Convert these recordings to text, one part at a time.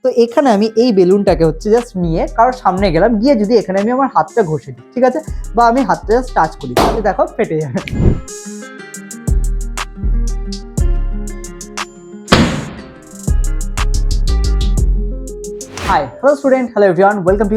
তো এখানে আমি এই বেলুনটাকে হচ্ছে জাস্ট নিয়ে কারোর সামনে গেলাম, গিয়ে যদি এখানে আমি আমার হাতটা ঘষে দিই, ঠিক আছে, বা আমি হাতটা জাস্ট টাচ করি, তাহলে দেখো ফেটে যাবে। Hi hello student, hello everyone, welcome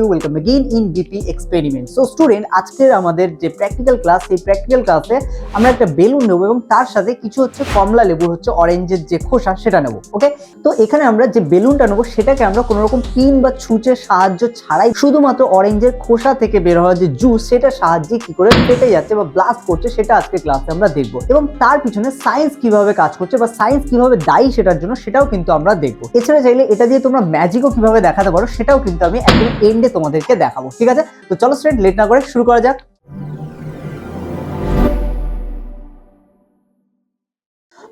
again in BP experiment. So student, আজকের আমাদের যে প্র্যাকটিক্যাল ক্লাস, এই প্র্যাকটিক্যাল ক্লাসে আমরা একটা বেলুন নেবো এবং তার সাথে কিছু হচ্ছে কমলা লেবুর হচ্ছে অরেঞ্জের যে খোসা সেটা নেবো। ওকে, তো এখানে আমরা যে বেলুনটা নেবো সেটাকে আমরা কোনো রকম পিন বা ছুঁচের সাহায্য ছাড়াই শুধুমাত্র অরেঞ্জের খোসা থেকে বের হওয়া যে জুস সেটার সাহায্যে কি করে ফেটে যাচ্ছে বা ব্লাস্ট করছে সেটা আজকে ক্লাসে আমরা দেখবো, এবং তার পিছনে সায়েন্স কিভাবে কাজ করছে বা সায়েন্স কিভাবে দায়ী সেটার জন্য সেটাও কিন্তু আমরা দেখবো। এছাড়া চাইলে এটা দিয়ে তোমরা ম্যাজিকও কিভাবে দেখাতে পারো সেটাও কিন্তু আমি একদম এন্ডে তোমাদেরকে দেখাবো। ঠিক আছে, তো চলো স্টুডেন্ট, লেট না করে শুরু করা যাক।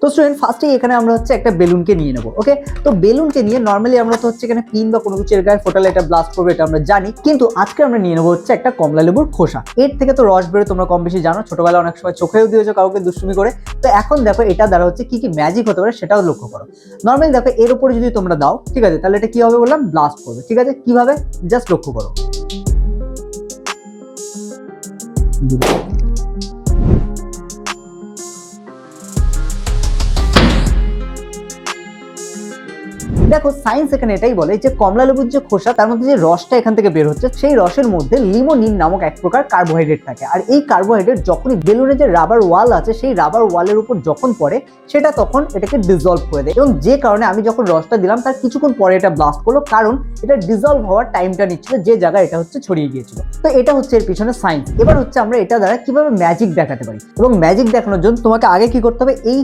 তো স্টুডেন্ট, ফার্স্টে এখানে আমরা হচ্ছে একটা বেলুনকে নিয়ে নেবো। ওকে, তো বেলুনকে নিয়ে নর্মালি আমরা তো হচ্ছে এখানে পিন বা কোনো কিছু এর গায়ে ফোটালে এটা ব্লাস্ট করবে, এটা আমরা জানি, কিন্তু আজকে আমরা নিয়ে নেবো হচ্ছে একটা কমলা লেবুর খোসা। এর থেকে তো রস বেরো, তোমরা কম বেশি জানো, ছোটবেলায় অনেক সময় চোখেও দিয়েছো কাউকে দুষ্টুমি করে। তো এখন দেখো এটা দ্বারা হচ্ছে কি কি ম্যাজিক হতে পারে সেটাও লক্ষ্য করো। নর্মালি দেখো এর উপরে যদি তোমরা দাও, ঠিক আছে, তাহলে এটা কি হবে বললাম, ব্লাস্ট করবে। ঠিক আছে, কিভাবে জাস্ট লক্ষ্য করো। দেখো সায়েন্স এখানে এটাই বলে যে কমলা লেবুর যে খোসা তার মধ্যে যে রসটা এখান থেকে বের হচ্ছে সেই রসের মধ্যে লিমোনিন নামক এক প্রকার কার্বোহাইড্রেট থাকে, আর এই কার্বোহাইড্রেট যখনই বেলুনের যে রাবার ওয়াল আছে সেই রাবার ওয়ালের উপর যখন পড়ে সেটা তখন এটাকে ডিজলভ করে দেয়, এবং যে কারণে আমি যখন রসটা দিলাম তার কিছুক্ষণ পরে এটা ব্লাস্ট করলো, কারণ এটা ডিজলভ হওয়ার টাইমটা নিচ্ছিল যে জায়গায় এটা হচ্ছে ছড়িয়ে গিয়েছিল। তো এটা হচ্ছে এর পিছনে সায়েন্স। এবার হচ্ছে আমরা এটা দ্বারা কিভাবে ম্যাজিক দেখাতে পারি, এবং ম্যাজিক দেখানোর জন্য তোমাকে আগে কি করতে হবে, এই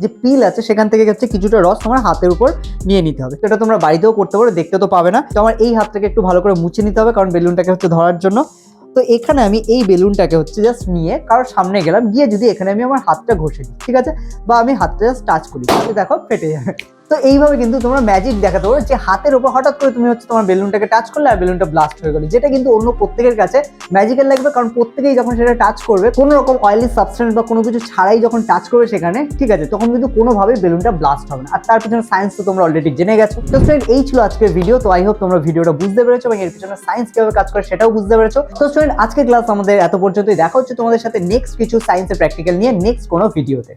যে পিল আছে সেখান থেকে হচ্ছে কিছুটা রস তোমার হাতের উপর নিয়ে নিতে হবে। এটা তোমরা বাড়িতেও করতে পারো, দেখতে তো পাবে না। তো আমার এই হাতটাকে একটু ভালো করে মুছে নিতে হবে কারণ বেলুনটাকে হচ্ছে ধরার জন্য। তো এখানে আমি এই বেলুনটাকে হচ্ছে জাস্ট নিয়ে কারোর সামনে গেলাম, গিয়ে যদি এখানে আমি আমার হাতটা ঘষে দিই, ঠিক আছে, বা আমি হাতটা জাস্ট টাচ করি, তাহলে দেখো ফেটে যাবে। তো এইভাবে কিন্তু তোমরা ম্যাজিক দেখাতে পারো যে হাতের উপর হঠাৎ করে তুমি হচ্ছে তোমার বেলুনটাকে টাচ করলে আর বেলুনটা ব্লাস্ট হয়ে গেলো, যেটা কিন্তু অন্য প্রত্যেকের কাছে ম্যাজিক্যাল লাগবে, কারণ প্রত্যেকেই যখন সেটা টাচ করবে কোনো রকম অয়েলি সাবস্টেন্স বা কোনো কিছু ছাড়াই যখন টাচ করবে সেখানে, ঠিক আছে, তখন কিন্তু কোনোভাবেই বেলুনটা ব্লাস্ট হবে না। আর তার পিছনে সায়েন্স তো তোমরা অলরেডি জেনে গেছো। তো স্টুডেন্ট, এই ছিল আজকের ভিডিও। তো আই হোপ তোমরা ভিডিওটা বুঝতে পেরেছো এবং এর পিছনে সায়েন্স কিভাবে কাজ করে সেটাও বুঝতে পেরেছো। তো স্টুডেন্ট, আজকের ক্লাস আমাদের এত পর্যন্তই। দেখা হচ্ছে তোমাদের সাথে নেক্সট কিছু সায়েন্সের প্র্যাকটিক্যাল নিয়ে নেক্সট কোনো ভিডিওতে।